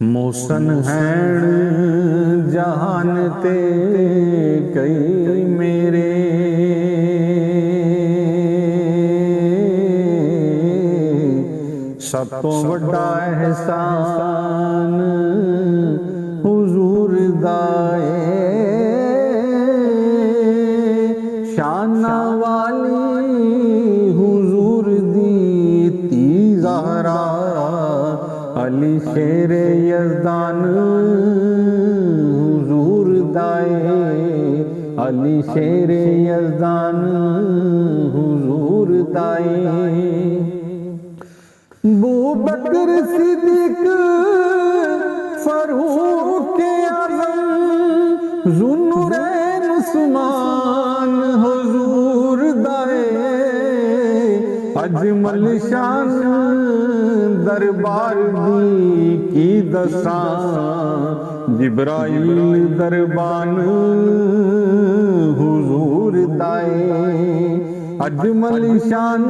ਮੋਸਨ ਹੈਣ ਜਹਾਨ ਤੇ ਕਈ ਮੇਰੇ, ਸਭ ਤੋਂ ਵੱਡਾ ਅਹਿਸਾਨ ਹੁਜ਼ੂਰ ਦਾ ਏ। ਸ਼ਾਨਾਂ ਵਾਲੀ ਹੁਜ਼ੂਰ ਦੀ ਧੀ ਜ਼ਾਹਰਾ, अली शेर यज़दान हुजूर दाए, अली शेर यज़दान हुजूर दाए। बू बकर सिद्दीक फरूक आज़म ज़ुन्नूरैन उस्मान हुजूर दाए। अजमल शान दरबार दी की दसां, जिब्राइल दरबान हुजूर दाए। अजमल शान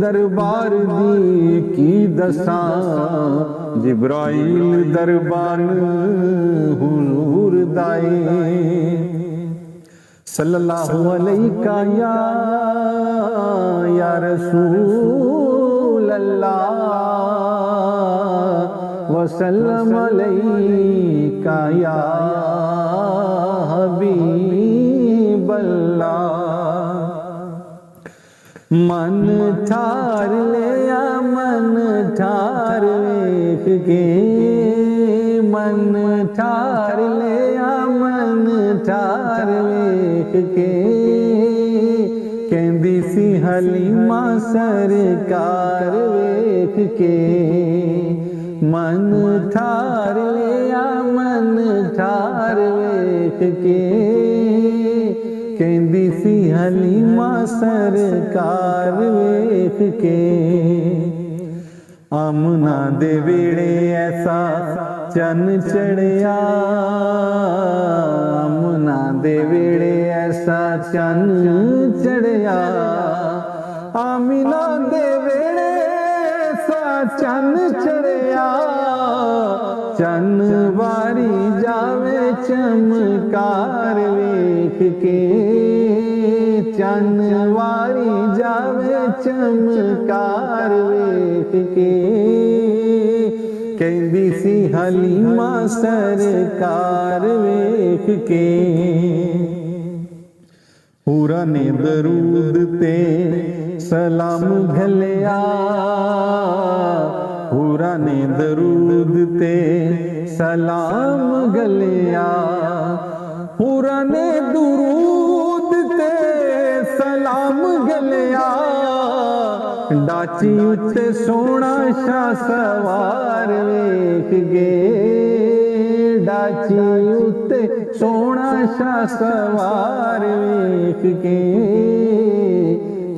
दरबार दी की दसां, जिब्राइल दरबान हुजूर दाए। सल्लल्लाहु अलैका या रसूल अल्लाह, वसल्लम अलैका या हबीब अल्लाह। मन ठार लिया मन ठार वेख के, मन ठार लिया मन ठार वेख के। कहंदी सी हलीमा सरकार वेख के, मन ठार लिया मन ठार वेख के। कहंदी सी हलीमा सरकार वेख के। आमना दे वेड़े ऐसा चन चढ़िया, आमना दे वेड़े ऐसा चन चढ़िया। आमिना दे वेड़े ऐसा चन चढ़िया, चन वारी जावे चमकार वेख के, चन वारी जावे चमकार वेख के। कहंदी सी हलीमा सरकार वेख के। पूरा ने दरूद ते सलाम घलिया, पूरा ने दरूद ते सलाम घलिया। पूरा ने दरूद ते सलाम घलिया, डाची उत्ते सोना शाह सवार वेख गे, डाची उत्ते सोना शाह सवार वेख के।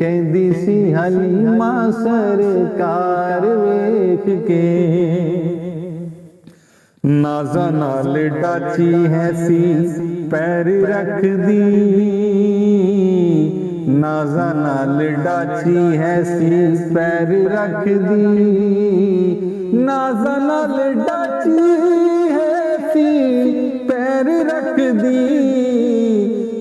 कहंदी सी हलीमा सरकार वेख के। नाज़ा नाल डाची है सी पैर रख दी, नाज़ा नाल डाची है सी पैर रख दी। नाज़ा नाल डाची है सी पैर रख दी।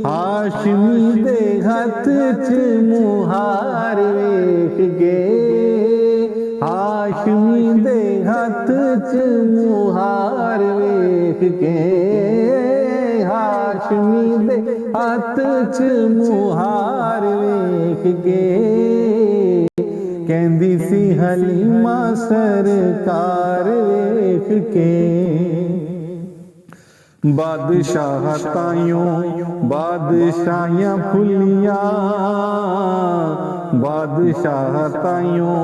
हाशमी दे हथ च मुहार वेख गे, हाशमी दे हथ च मुहार वेख के। हाशमी दे हथ च मुहार वेख के। कहंदी सी हलीमा सरकार वेख के। बादशाह ताइयों बादशाहियां फुलियां, बादशाह ताइयों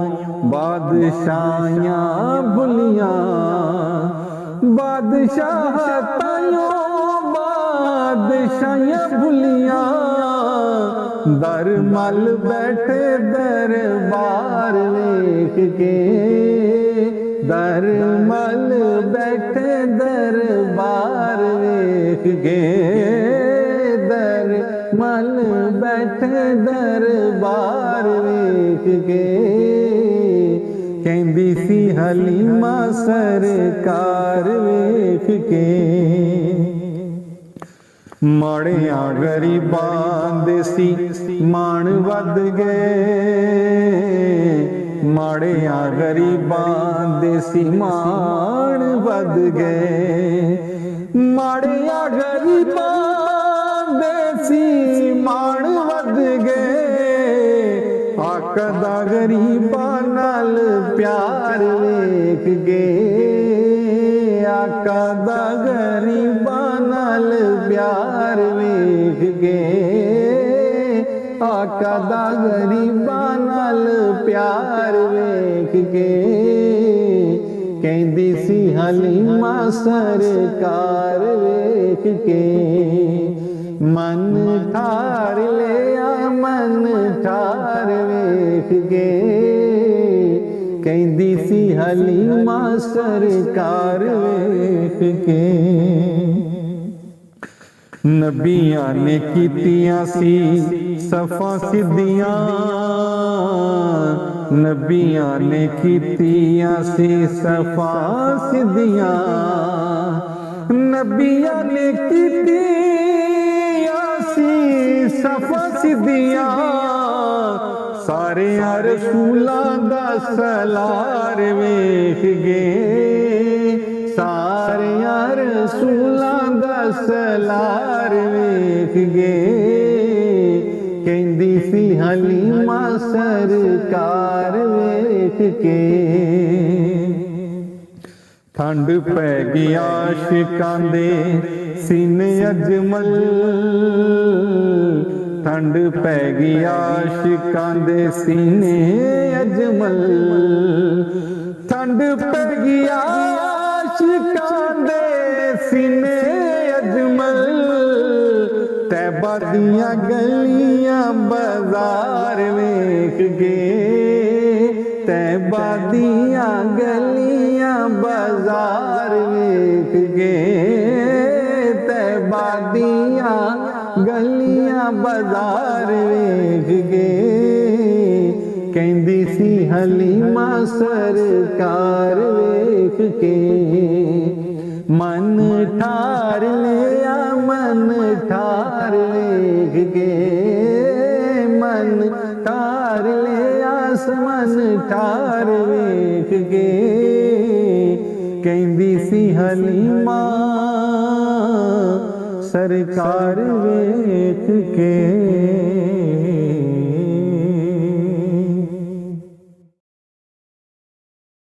बादशाहियां फुलियां। बादशाह ताइयों बादशाहियां फुलियां। दर मल बैठे दरबार वेख के, दर मल बैठे दरबार वेख के। दर मल बैठे दरबार वेख के। कहंदी सी हलीमा सरकार वेख के माड़िया गरीबां दे सी मान वध गए माड़िया गरीबां दे सी मान वध गए माड़िया गरीबां दे सी मान वध गए आका दा गरीबां नाल प्यार वेख गए आका दा गरीबां नाल प्यार वेख गए आका दा गरीबां नाल प्यार वेख गए कहंदी सी हलीमा सरकार वेख के मन ठार लिया मन ठार वेख के कहंदी सी हलीमा सरकार वेख के नबियां ने कीतियां सी सफा सिद्धियां नबियां ने कीतियां सी सफा सिद्धियां नबियां ने कीतियां सी सफा सिद्धियां सारे रसूलां दा सलार वेख गए सारे रसूलां दा सलार वेख गए कहंदी सी हलीमा सरकार वेख के ठंड पै गई आशिकां दे सीने अजमल ठंड पै गई आशिकां दे सीने अजमल ठंड पै गई आशिकां दे सीने अजमल तैबा दियां गलियां बाजार वेख गए तैबा दियां गलियां बाजार वेख गए तैबा दियां गलियां बाजार वेख गए कहंदी सी हलीमा सरकार वेख के मन ठार लिया मन ठार वेख के मन ठार लिया मन ठार वेख के कहंदी सी हलीमा सरकार वेख के।